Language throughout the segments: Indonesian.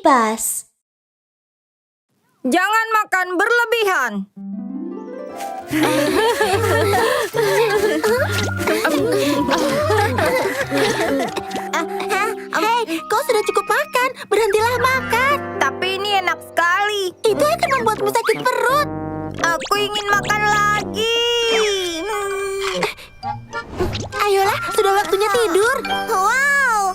kipas. Jangan makan berlebihan. Hei, kau sudah cukup makan. Berhentilah makan. Tapi ini enak sekali. Itu akan membuatmu sakit perut. Aku ingin makan lagi. Ayolah, sudah waktunya tidur. Wow.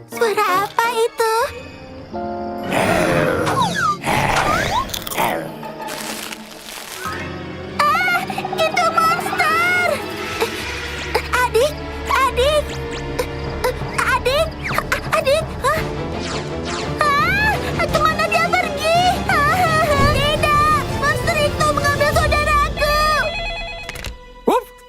Suara apa itu? Itu monster! Adik! Adik! Adik! Adik! Kemana dia pergi? Tidak! Monster itu mengambil saudaraku!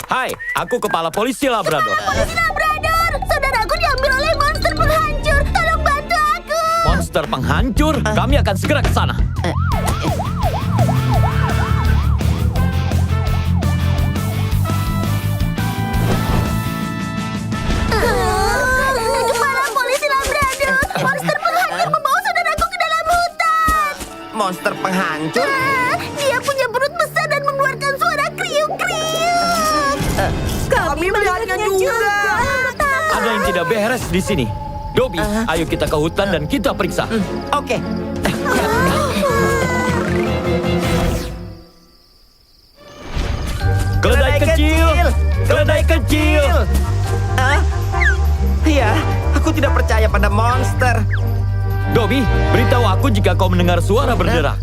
Hai, aku kepala polisi Labrador. Polisi Labrador! Saudaraku diambil oleh monster penghancur! Tolong bantu aku! Monster penghancur, kami akan segera ke sana. Kepala polisi Labrador! Monster penghancur membawa saudaraku ke dalam hutan! Monster penghancur? Dia punya perut besar dan mengeluarkan suara kriuk-kriuk! Kami melihatnya juga. Ada yang tidak beres di sini. Dobby, ayo kita ke hutan dan kita periksa. Oke. Keledai kecil! Keledai kecil! Ya, aku tidak percaya pada monster. Dobby, beritahu aku jika kau mendengar suara berderak.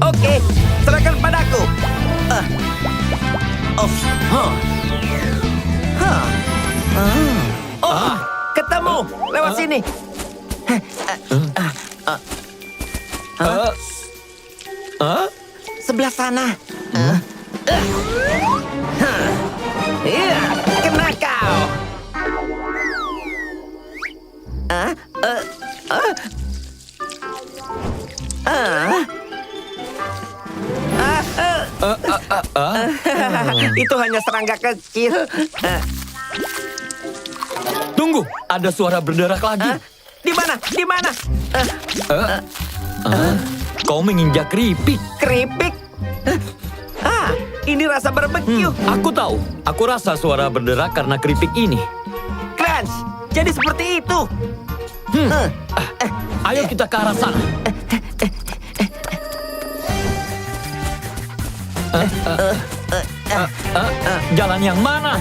Oke, serahkan padaku. Ketemu, lewat sini. Sebelah sana. Iya, kena kau. Itu hanya serangga kecil. Tunggu, ada suara berderak lagi. Di mana? Di mana? Kau menginjak keripik. Keripik? Ini rasa barbeque. Aku tahu. Aku rasa suara berderak karena keripik ini. Crunch, jadi seperti itu. Ayo kita ke arah sana. Jalan yang mana?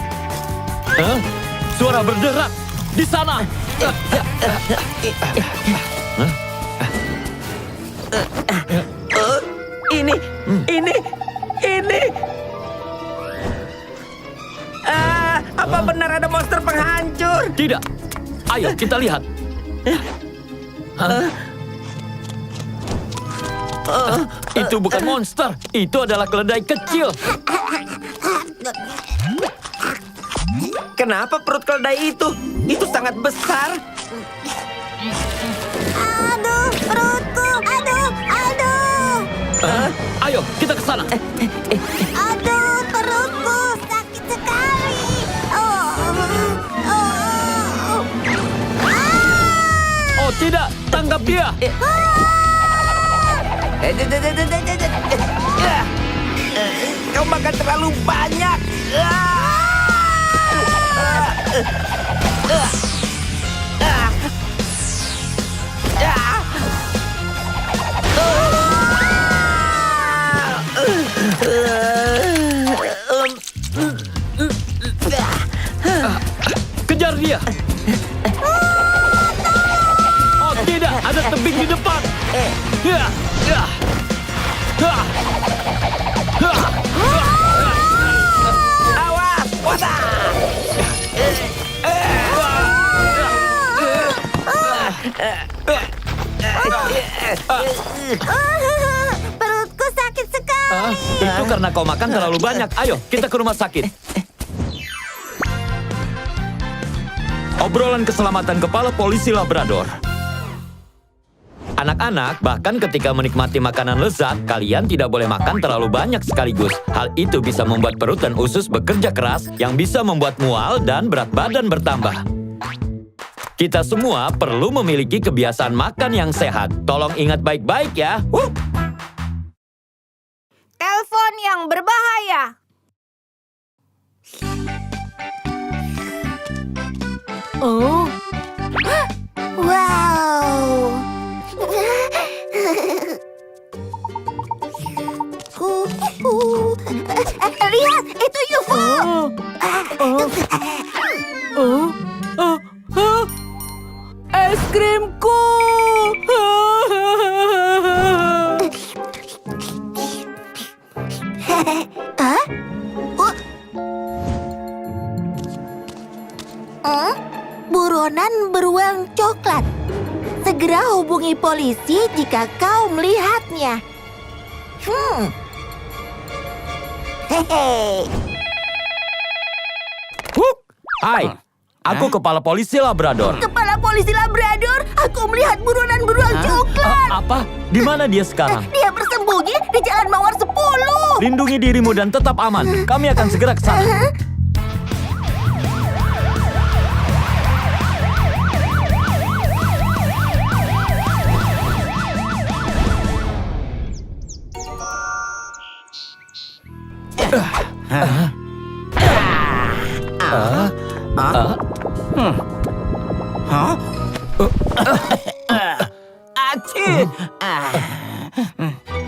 Suara berderak di sana. Ini. Apa benar ada monster penghancur? Tidak. Ayo kita lihat. Itu bukan monster. Itu adalah keledai kecil. Kenapa perut keledai itu? Itu sangat besar. Aduh, perutku! Aduh! Ayo kita ke sana. Aduh, perutku! Sakit sekali! Oh tidak, tangkap dia. Kau makan terlalu banyak. Kejar dia. Oh tidak, ada tebing di depan. Awas, wadah. Perutku sakit sekali. Itu karena kau makan terlalu banyak. Ayo, kita ke rumah sakit. Obrolan keselamatan kepala polisi Labrador. Anak-anak, bahkan ketika menikmati makanan lezat, kalian tidak boleh makan terlalu banyak sekaligus. Hal itu bisa membuat perut dan usus bekerja keras yang bisa membuat mual dan berat badan bertambah. Kita semua perlu memiliki kebiasaan makan yang sehat. Tolong ingat baik-baik ya. Telepon yang berbahaya. Oh. Wow. Lihat, itu UFO. Es krimku. Buronan beruang coklat. Segera hubungi polisi jika kau melihatnya. Hehe. Hai, aku kepala polisi Labrador. Kepala polisi Labrador, aku melihat buronan beruang coklat. Apa? Di mana dia sekarang? Dia bersembunyi di Jalan Mawar 10. Lindungi dirimu dan tetap aman. Kami akan segera ke sana.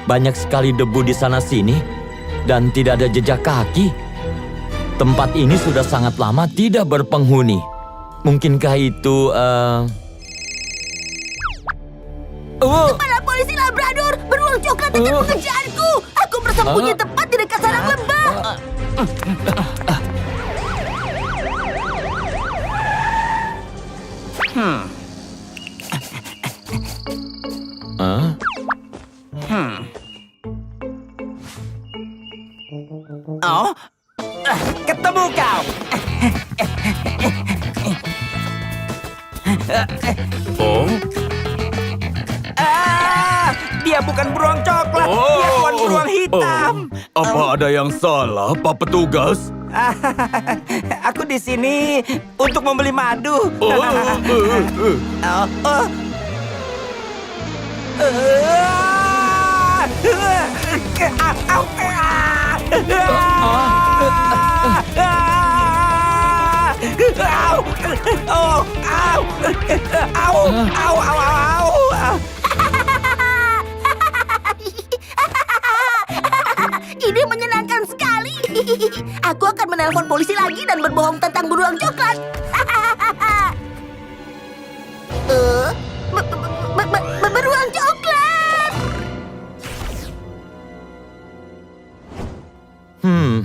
Banyak sekali debu di sana-sini dan tidak ada jejak kaki. Tempat ini sudah sangat lama tidak berpenghuni. Mungkinkah itu... Kepala polisi Labrador, beruang coklat akan mengejarku. Aku bersembunyi tepat di dekat sarang lebah. Oh, ketemu kau. Dia bukan beruang coklat, dia bukan beruang hitam. Apa ada yang salah, Pak Petugas? Aku di sini untuk membeli madu. Ini menyenangkan sekali. Aku akan menelpon polisi lagi dan berbohong tentang beruang coklat. Beruang coklat.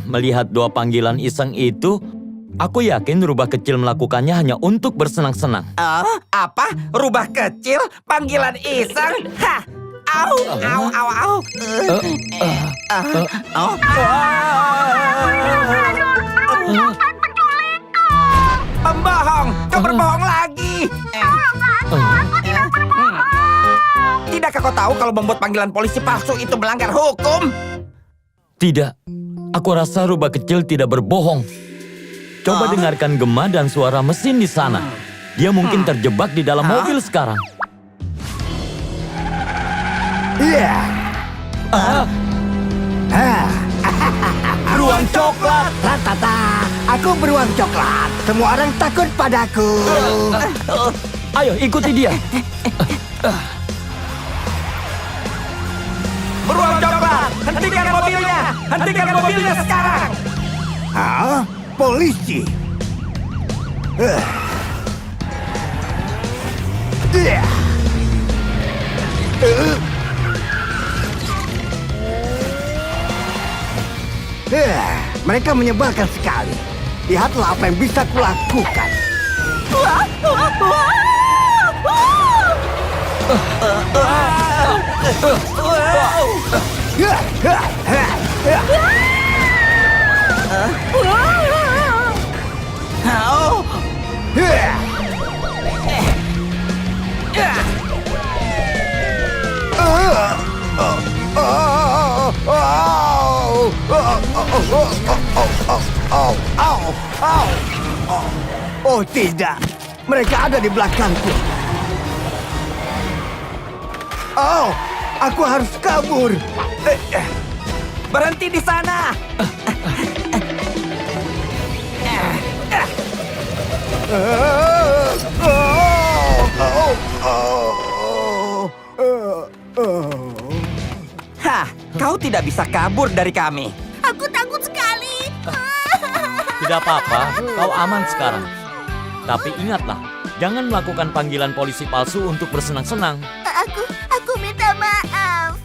Melihat dua panggilan iseng itu, aku yakin rubah kecil melakukannya hanya untuk bersenang-senang. Apa? Rubah kecil? Panggilan iseng? Hah! Au! Au! Au! Au! Pembohong! Kau berbohong lagi! Tidakkah kau tahu kalau membuat panggilan polisi palsu itu melanggar hukum? Tidak, aku rasa rubah kecil tidak berbohong. Coba dengarkan gema dan suara mesin di sana. Dia mungkin terjebak di dalam mobil sekarang. Beruang coklat, ratata. Aku beruang coklat. Semua orang takut padaku. Ayo, ikuti dia. Beruang coklat! Hentikan mobilnya! Hentikan mobilnya sekarang! Hah? Polisi? Mereka menyebalkan sekali. Lihatlah apa yang bisa kulakukan. Oh tidak, mereka ada di belakangku. Oh, aku harus kabur. Berhenti di sana. Hah, kau tidak bisa kabur dari kami. Aku takut sekali. Tidak apa-apa, kau aman sekarang. Tapi ingatlah, jangan melakukan panggilan polisi palsu untuk bersenang-senang. Aku minta maaf.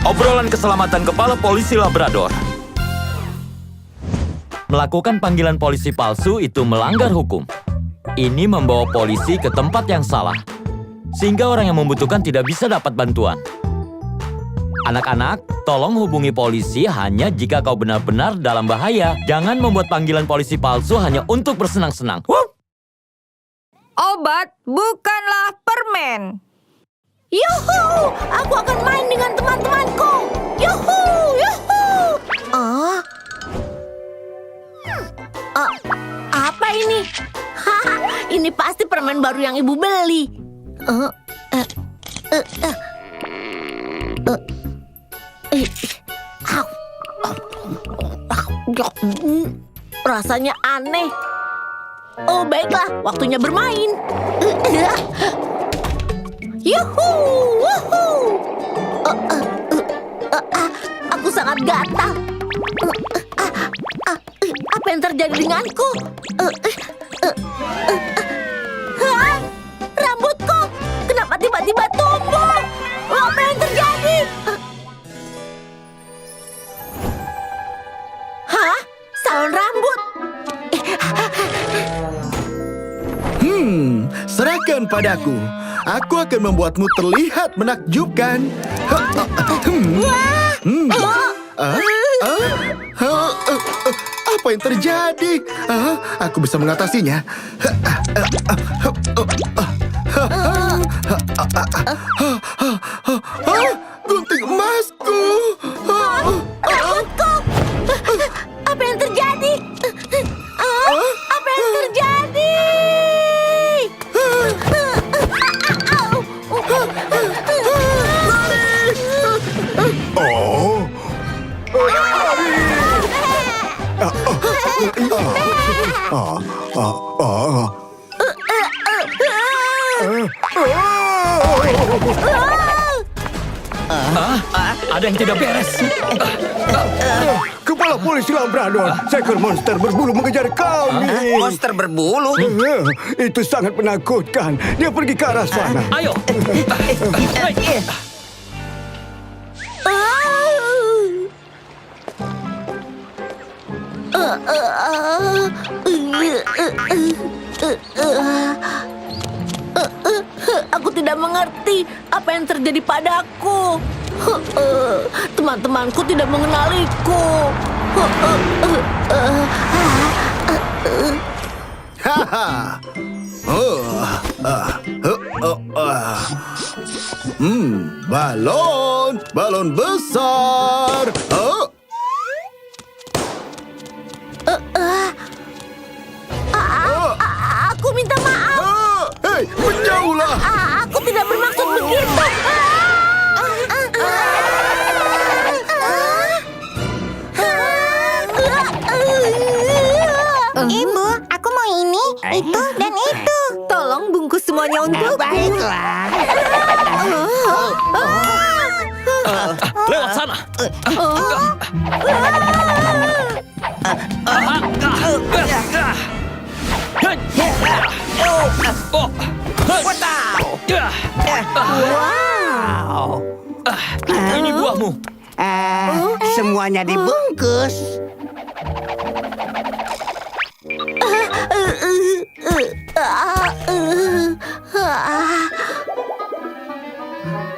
Obrolan keselamatan kepala polisi Labrador. Melakukan panggilan polisi palsu itu melanggar hukum. Ini membawa polisi ke tempat yang salah, sehingga orang yang membutuhkan tidak bisa dapat bantuan. Anak-anak, tolong hubungi polisi hanya jika kau benar-benar dalam bahaya. Jangan membuat panggilan polisi palsu hanya untuk bersenang-senang. Obat bukanlah permen. Yuhu! Aku akan main dengan teman-temanku. Yuhu! Yuhu! Apa ini? Haha, ini pasti permen baru yang ibu beli. Rasanya aneh. Oh, baiklah, waktunya bermain. Yuhu! Wuhu! Aku sangat gatal. Apa yang terjadi denganku? Hah? Rambutku! Kenapa tiba-tiba tumbuh? Apa yang terjadi? Hah? Salon rambut? Serahkan padaku. Aku akan membuatmu terlihat menakjubkan. Apa yang terjadi? Aku bisa mengatasinya. Gunting emasku. Rambutku! Apa yang terjadi? Apa yang terjadi? Ada yang tidak beres. Kepala polisi Labrador, seekor monster berbulu mengejar kami. Monster berbulu. Itu sangat menakutkan. Dia pergi ke arah sana. Ayo. Aku tidak mengerti apa yang terjadi padaku. Teman-temanku tidak mengenaliku. Haha. Balon besar. Aku minta maaf. Hei, menjauhlah. Aku tidak bermaksud begitu. Ibu, aku mau ini, itu, dan itu. Tolong bungkus semuanya untukku. Baiklah. Lewat sana. Wow. Ini buahmu. Semuanya dibungkus.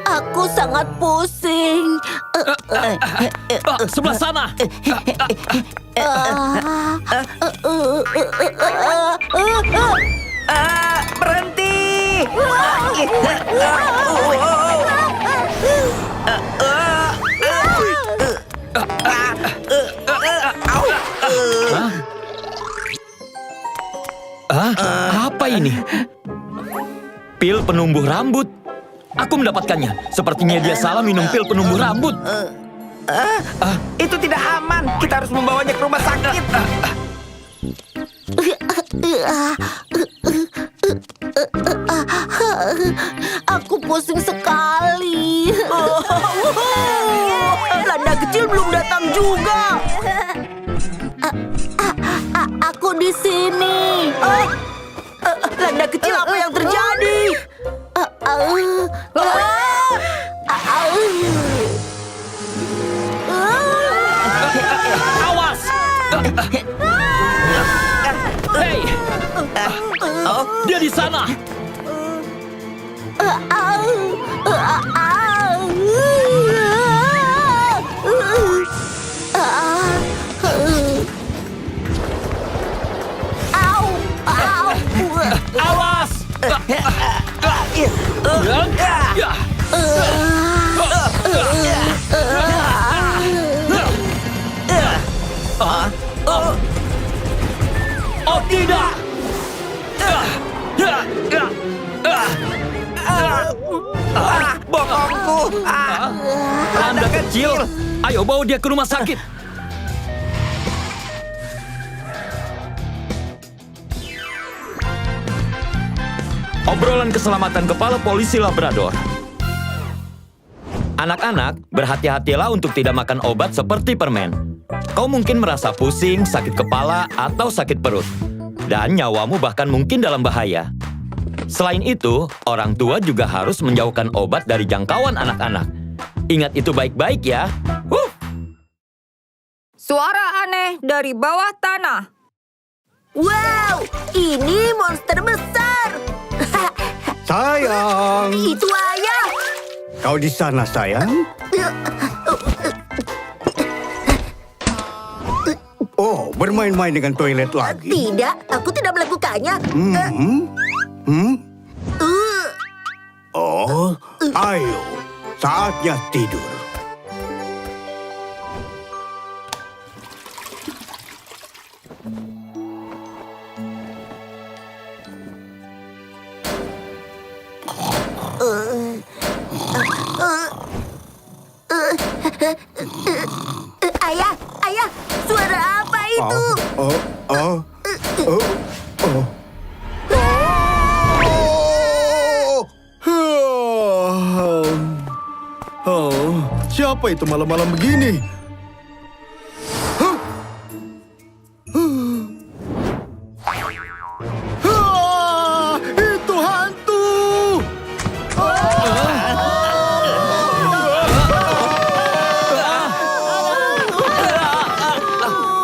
Aku sangat pusing. Sebelah sana. Berhenti. Apa ini? Pil penumbuh rambut. Aku mendapatkannya. Sepertinya dia salah minum pil penumbuh rambut. Itu tidak aman. Kita harus membawanya ke rumah sakit. Aku pusing sekali. Landa kecil belum datang juga. Aku di sini. Landa kecil, apa yang terjadi? Awas! Hei! Dia di sana! Awas! Oh tidak! Bokongku. Anda kecil, ayo bawa dia ke rumah sakit. Obrolan keselamatan kepala polisi Labrador. Anak-anak, berhati-hatilah untuk tidak makan obat seperti permen. Kau mungkin merasa pusing, sakit kepala, atau sakit perut. Dan nyawamu bahkan mungkin dalam bahaya. Selain itu, orang tua juga harus menjauhkan obat dari jangkauan anak-anak. Ingat itu baik-baik ya. Suara aneh dari bawah tanah. Wow, ini monster besar. Sayang, Itu ayah. kau di sana sayang? Oh, bermain-main dengan toilet lagi. Tidak, aku tidak melakukannya. Oh, ayo, saatnya tidur. Ayah, ayah, suara apa itu? Siapa itu malam-malam begini? Itu hantu!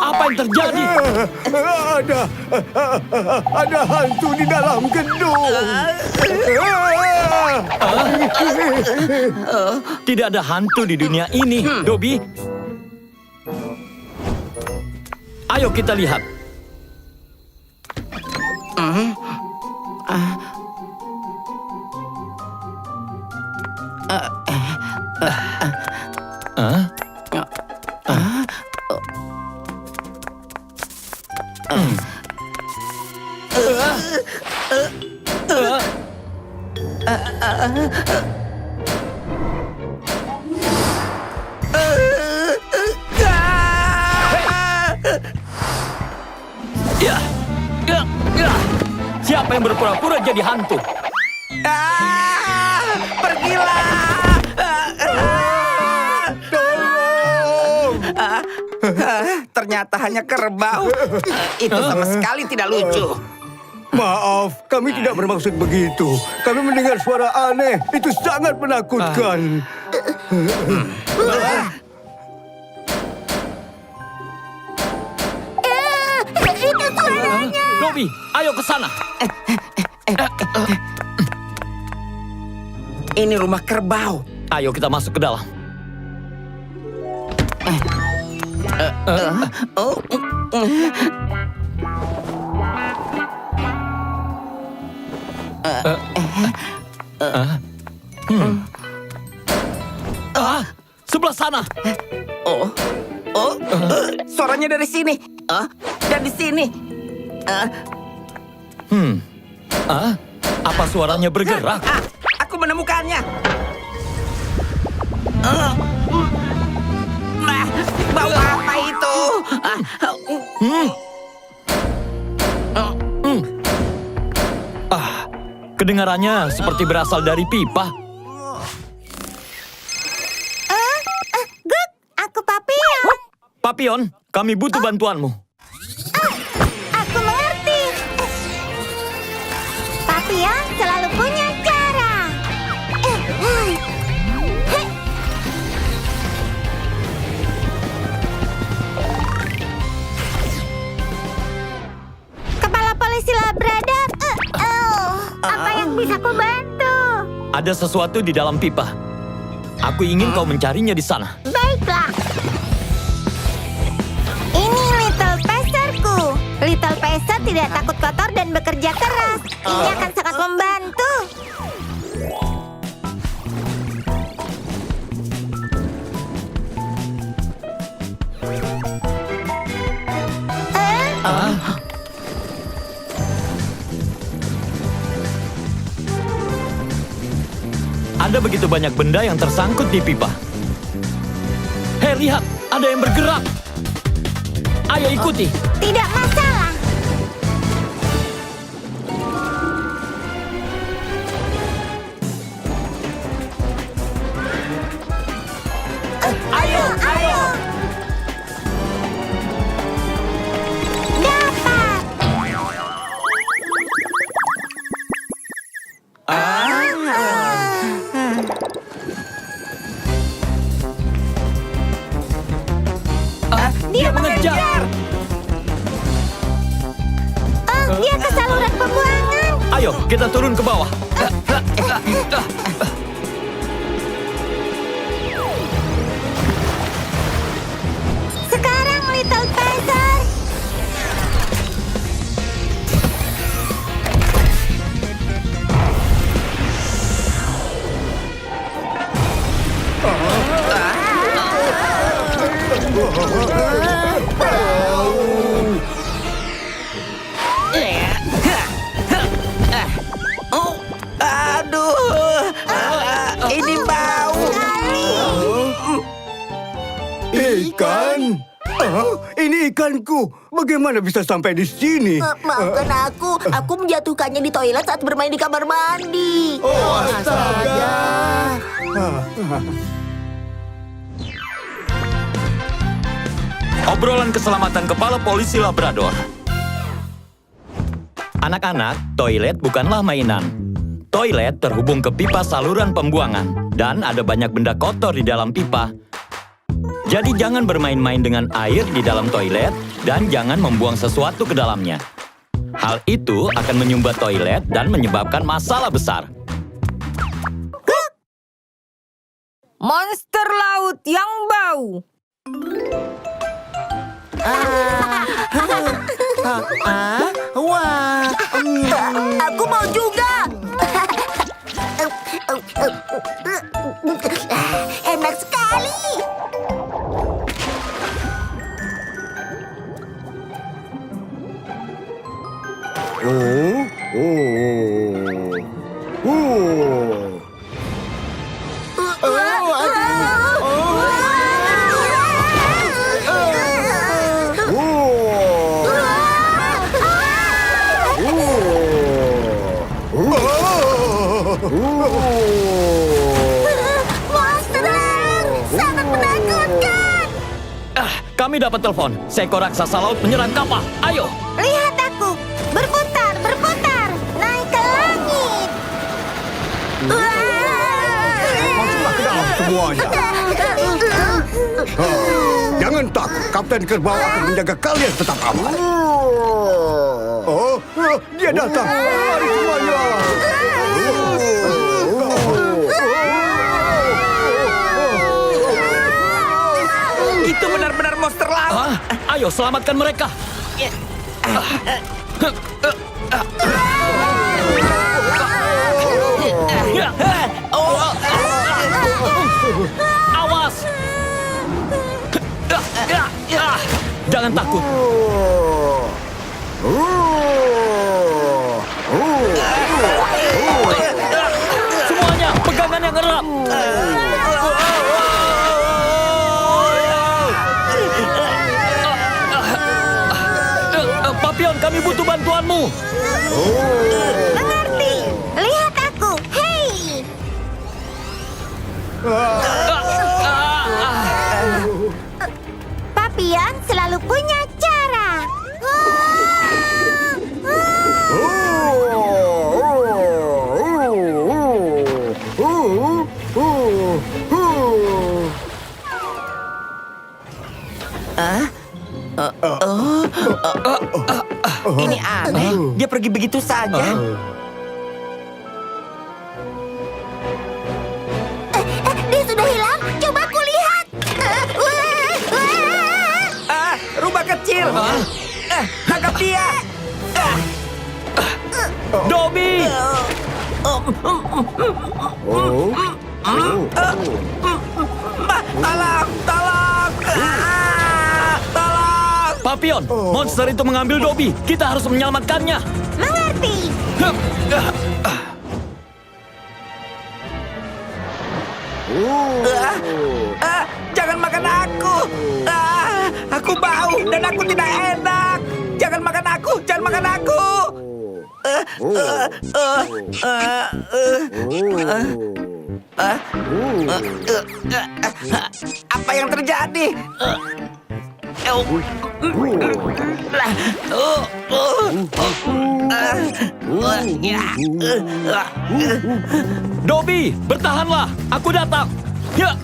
Apa yang terjadi? Ada hantu di dalam gedung. Tidak ada hantu di dunia ini, Dobby. Ayo kita lihat. Siapa yang berpura-pura jadi hantu? Pergilah. Ternyata hanya kerbau. Itu sama sekali tidak lucu. Maaf, kami tidak bermaksud begitu. Kami mendengar suara aneh. Itu sangat menakutkan. Itu suaranya. Dobby, ayo ke sana. Ini rumah kerbau. Ayo kita masuk ke dalam. Sebelah sana. Suaranya dari sini. Dan di sini. Apa suaranya bergerak? Aku menemukannya. Bau apa itu? Kedengarannya seperti berasal dari pipa. Guk, aku Papion. Papion, kami butuh bantuanmu. Aku mengerti. Papion selalu punya cara. Kepala polisi Labrador. Apa yang bisa ku bantu? Ada sesuatu di dalam pipa. Aku ingin kau mencarinya di sana. Baiklah. Ini Little Peserku. Little Peser tidak takut kotor dan bekerja keras. Ini akan sangat membantu. Ada begitu banyak benda yang tersangkut di pipa. Hei, lihat, ada yang bergerak. Ayo ikuti. Tidak masalah. Ayo. Dapat. Dia mengejar. Dia ke saluran pembuangan. Ayo, kita turun ke bawah. Sekarang Little Peser. Aduh, ini bau. Ikan? Ini ikanku. Bagaimana bisa sampai di sini? Maafkan aku menjatuhkannya di toilet saat bermain di kamar mandi. Oh, astaga. Obrolan keselamatan kepala polisi Labrador. Anak-anak, toilet bukanlah mainan. Toilet terhubung ke pipa saluran pembuangan. Dan ada banyak benda kotor di dalam pipa. Jadi jangan bermain-main dengan air di dalam toilet dan jangan membuang sesuatu ke dalamnya. Hal itu akan menyumbat toilet dan menyebabkan masalah besar. Monster laut yang bau. Wah. Aku mau juga. Enak sekali. Monster, sangat menakutkan. Kami dapat telepon. Seekor raksasa laut menyerang kapal. Ayo. Lihat aku. Berputar, berputar. Naik ke langit. Masuklah ke dalam semuanya. Jangan takut. Kapten Kerbau akan menjaga kalian tetap aman. Dia datang. Mari semuanya. Itu benar-benar monster laut. Ayo, selamatkan mereka. Awas. Jangan takut. yang erat. Papion, kami butuh bantuanmu. Mengerti. Lihat aku. Hei. Papion selalu punya cara. Ini aneh. Dia pergi begitu saja. Dia sudah hilang. Coba aku lihat. Rubah kecil. Tangkap dia. Dobby! Tolong, tolong. Tolong. Papion, monster itu mengambil Dobby. Kita harus menyelamatkannya. Mengerti. Jangan makan aku. Aku bau dan aku tidak enak. Jangan makan aku, jangan makan aku. Apa yang terjadi? Dobby, bertahanlah. Aku datang. Ya.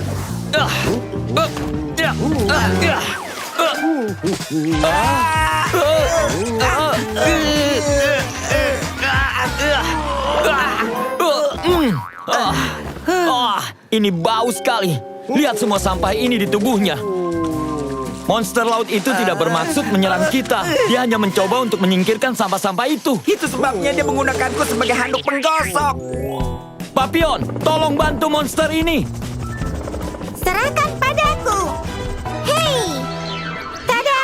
Ini bau sekali. Lihat semua sampah ini di tubuhnya. Monster laut itu tidak bermaksud menyerang kita. Dia hanya mencoba untuk menyingkirkan sampah-sampah itu. Itu sebabnya dia menggunakanku sebagai handuk penggosok. Papion, tolong bantu monster ini. Serahkan padaku. Hei. Tada!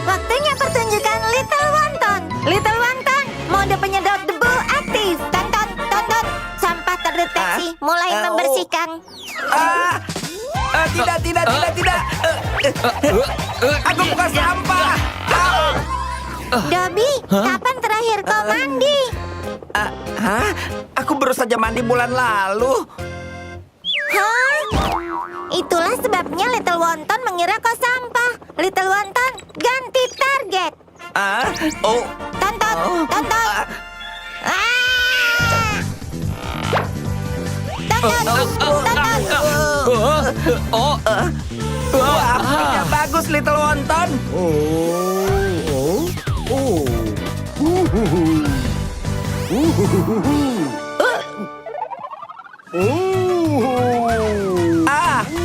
Waktunya pertunjukan Little Wonton. Little Wonton, mode penyedot debu aktif. Tonton, tonton. Sampah terdeteksi. Mulai membersihkan. Tidak. Aku bukan sampah. Dobby, kapan terakhir kau mandi? Aku baru saja mandi bulan lalu. Hah? Itulah sebabnya Little Wonton mengira kau sampah. Little Wonton, ganti target. Tonton, tonton. Wah, punya bagus Little Wonton.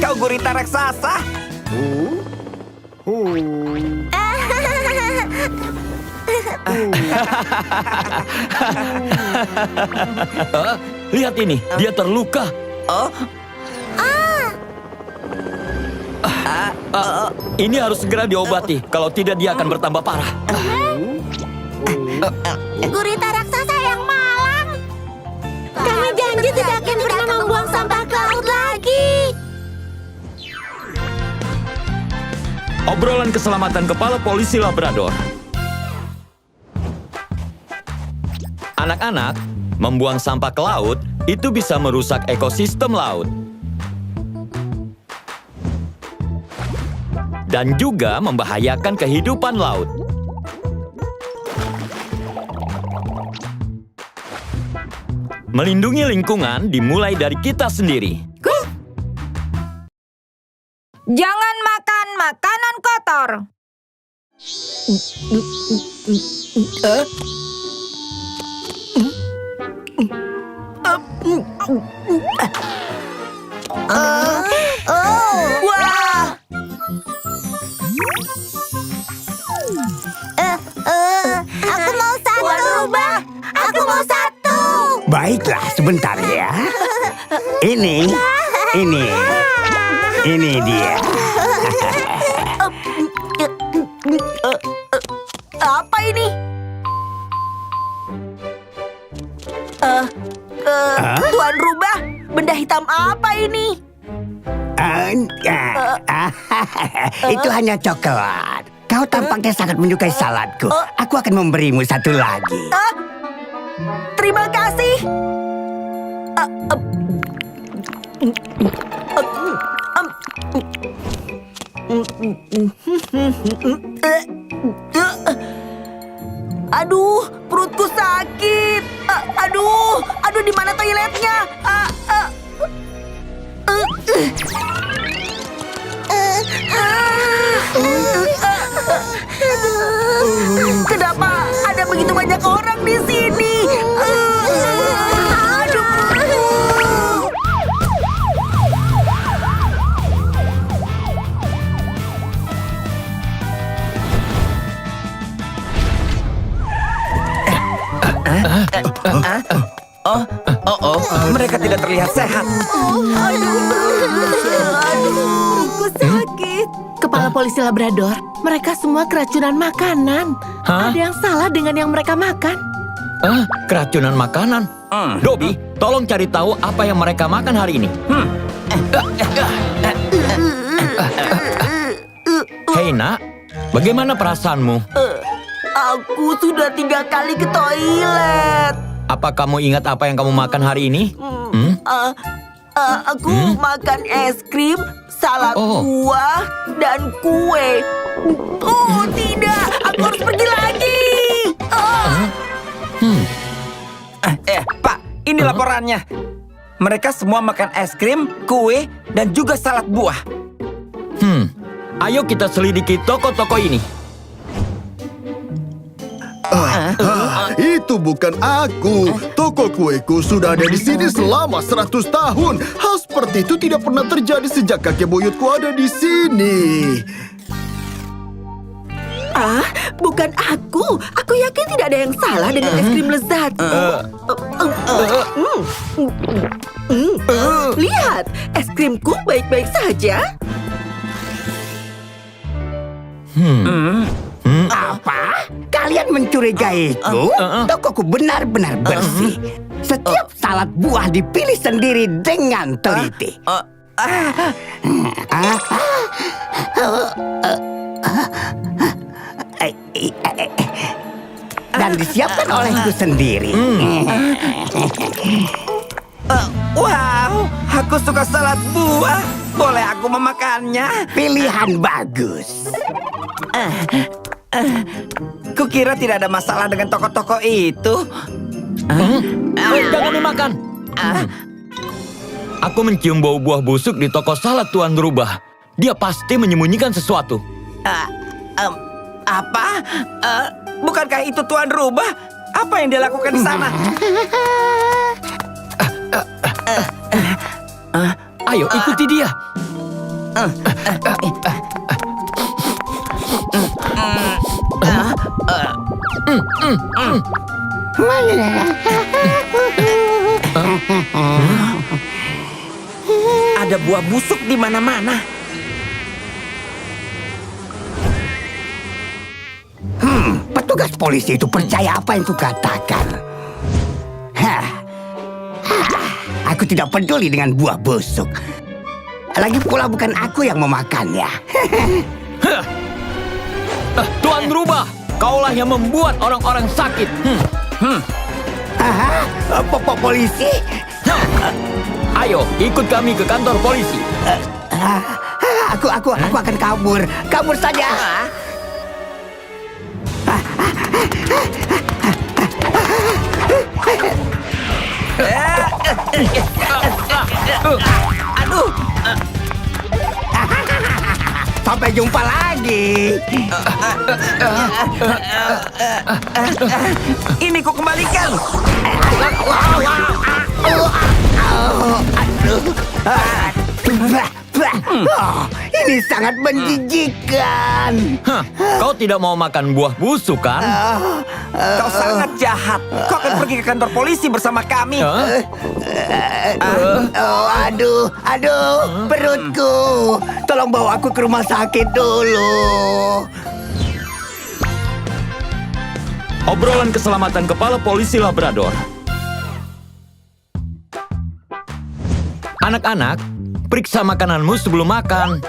Kau gurita raksasa. Lihat ini, dia terluka. Ini harus segera diobati. Kalau tidak, dia akan bertambah parah. Gurita raksasa yang malang. Kami janji tidak akan pernah membuang sampah ke laut lagi. Obrolan keselamatan kepala polisi Labrador. Anak-anak, membuang sampah ke laut itu bisa merusak ekosistem laut. Dan juga membahayakan kehidupan laut. Melindungi lingkungan dimulai dari kita sendiri. Jangan makan makanan kotor. Aku mau satu. Aku mau satu. Baiklah, sebentar ya. Ini dia. Apa ini? Tuan Rubah, benda hitam apa ini? Itu hanya coklat. Kau tampaknya sangat menyukai saladku. Aku akan memberimu satu lagi. Terima kasih. Aduh, perutku sakit. Aduh, di mana toiletnya? Kenapa ada begitu banyak orang di sini? Aduh. Mereka tidak terlihat sehat. Perutku sakit. Kepala polisi Labrador, mereka semua keracunan makanan. Hah? Ada yang salah dengan yang mereka makan. Keracunan makanan. Dobby, tolong cari tahu apa yang mereka makan hari ini. Hei nak, bagaimana perasaanmu? Aku sudah 3 kali ke toilet. Apa kamu ingat apa yang kamu makan hari ini? Aku makan es krim, salad Oh. buah, dan kue. Oh tidak, aku harus pergi lagi. Pak, ini laporannya. Mereka semua makan es krim, kue, dan juga salad buah. Ayo kita selidiki toko-toko ini. Itu bukan aku. Toko kueku sudah ada di sini selama 100 tahun. Hal seperti itu tidak pernah terjadi sejak kakek buyutku ada di sini. Bukan aku. Aku yakin tidak ada yang salah dengan es krim lezat. Lihat, es krimku baik-baik saja. Apa? Kalian mencurigaiku? Tokoku benar-benar bersih. Setiap salad buah dipilih sendiri dengan teliti. Dan disiapkan olehku sendiri. Wow, aku suka salad buah. Boleh aku memakannya? Pilihan bagus. Kukira tidak ada masalah dengan toko-toko itu. Jangan dimakan. Aku mencium bau buah busuk di toko salad Tuan Rubah. Dia pasti menyembunyikan sesuatu. Apa? Bukankah itu Tuan Rubah? Apa yang dia lakukan di sana? Ayo ikuti dia. Ada buah busuk di mana-mana. Petugas polisi itu percaya apa yang kukatakan. Aku tidak peduli dengan buah busuk. Lagi pula bukan aku yang memakannya. Tuan Rubah, kaulah yang membuat orang-orang sakit. Polisi? Ayo, ikut kami ke kantor polisi. Aku akan kabur. Kabur saja. Aduh, Sampai jumpa lagi. ini ku kembalikan. Ini sangat menjijikan. Kau tidak mau makan buah busuk kan? Kau sangat jahat. Kau akan pergi ke kantor polisi bersama kami. Aduh, perutku. Tolong bawa aku ke rumah sakit dulu. Obrolan keselamatan kepala polisi Labrador. Anak-anak, periksa makananmu sebelum makan.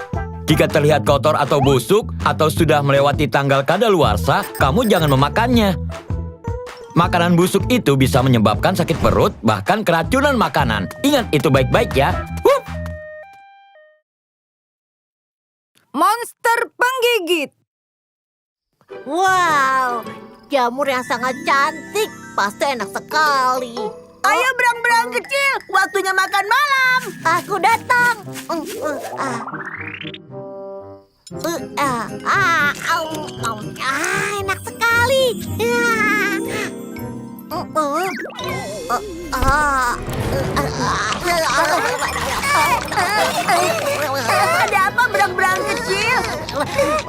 Jika terlihat kotor atau busuk, atau sudah melewati tanggal kadaluarsa, kamu jangan memakannya. Makanan busuk itu bisa menyebabkan sakit perut, bahkan keracunan makanan. Ingat itu baik-baik ya. Wup! Monster penggigit. Wow, jamur yang sangat cantik. Pasti enak sekali. Ayo berang-berang kecil, waktunya makan malam. Aku datang. Enak sekali. Ada apa berang-berang kecil?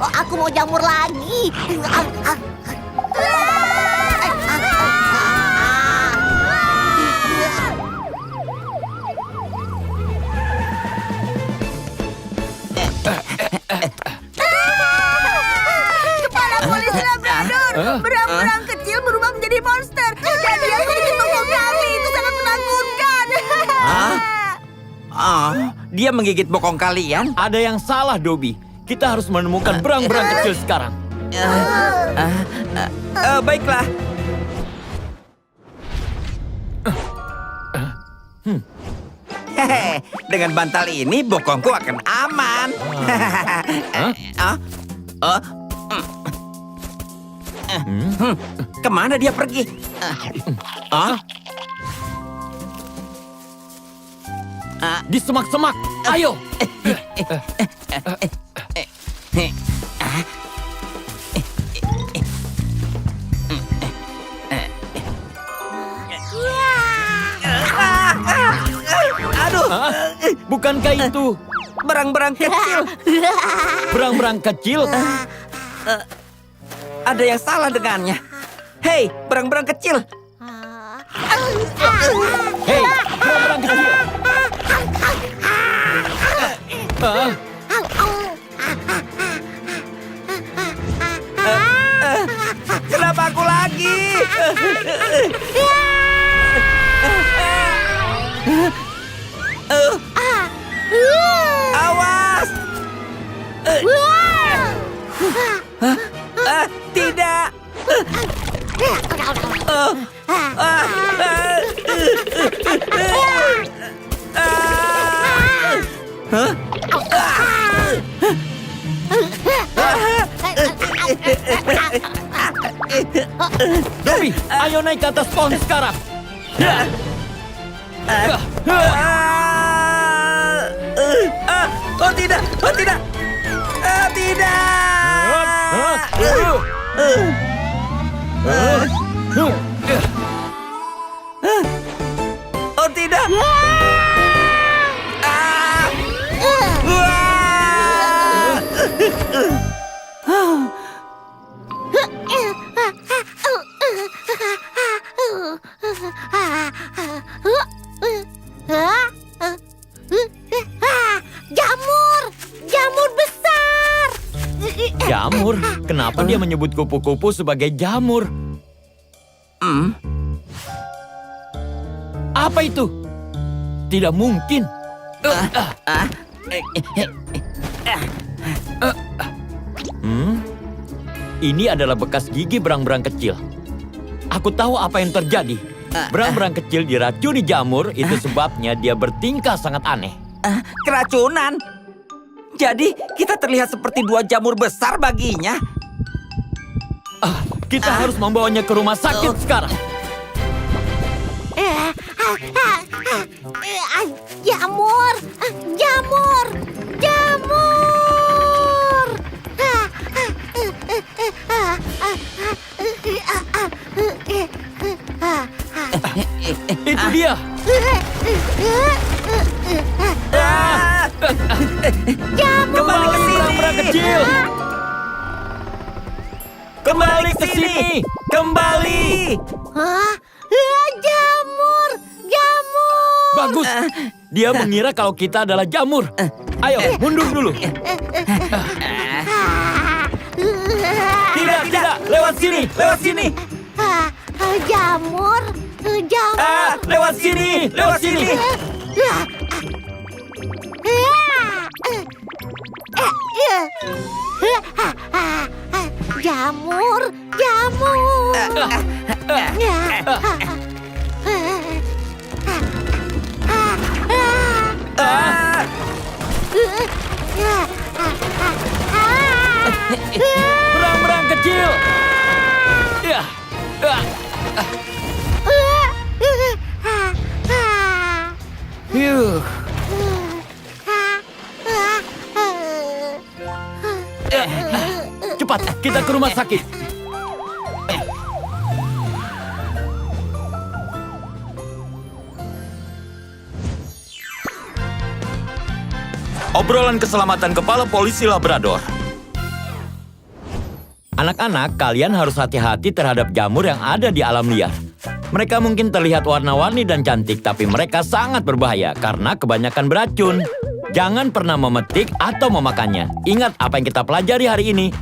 Aku mau jamur lagi. Kepala polisi Labrador. Berang-berang kecil berubah menjadi monster. Dan dia menggigit bokong kami. Itu sangat menakutkan. Dia menggigit bokong kalian? Ada yang salah, Dobby. Kita harus menemukan berang-berang kecil sekarang. Baiklah. Hehe, dengan bantal ini bokongku akan aman. Kemana dia pergi? Di semak-semak. Ayo. Aduh, Bukankah itu berang-berang kecil. berang-berang kecil? Ada yang salah dengannya. Hei, berang-berang kecil. Hei, berang-berang kecil. Kenapa aku lagi? Awas! Tidak! Dobby, ayo naik ke atas pohon sekarang. Oh tidak! Oh tidak! Oh tidak! Jamur! Jamur besar! Jamur? Kenapa dia menyebut kupu-kupu sebagai jamur? Apa itu? Tidak mungkin. Ini adalah bekas gigi berang-berang kecil. Aku tahu apa yang terjadi. Berang-berang kecil diracuni jamur, itu sebabnya dia bertingkah sangat aneh. Keracunan. Jadi kita terlihat seperti dua jamur besar baginya. Kita harus membawanya ke rumah sakit sekarang. Jamur! Jamur! Jamur! Itu dia. Kembali ke sini. Berang-berang kecil. Kembali ke sini. Kembali. Jamur! Jamur! Bagus. Dia mengira kalau kita adalah jamur. Ayo, mundur dulu. Tidak. Lewat sini. Jamur! Jamur! Lewat sini. Jamur, jamur. Berang-berang kecil. Ya. Yuh. Cepat, kita ke rumah sakit. Obrolan keselamatan kepala polisi Labrador. Anak-anak, kalian harus hati-hati terhadap jamur yang ada di alam liar. Mereka mungkin terlihat warna-warni dan cantik, tapi mereka sangat berbahaya karena kebanyakan beracun. Jangan pernah memetik atau memakannya. Ingat apa yang kita pelajari hari ini.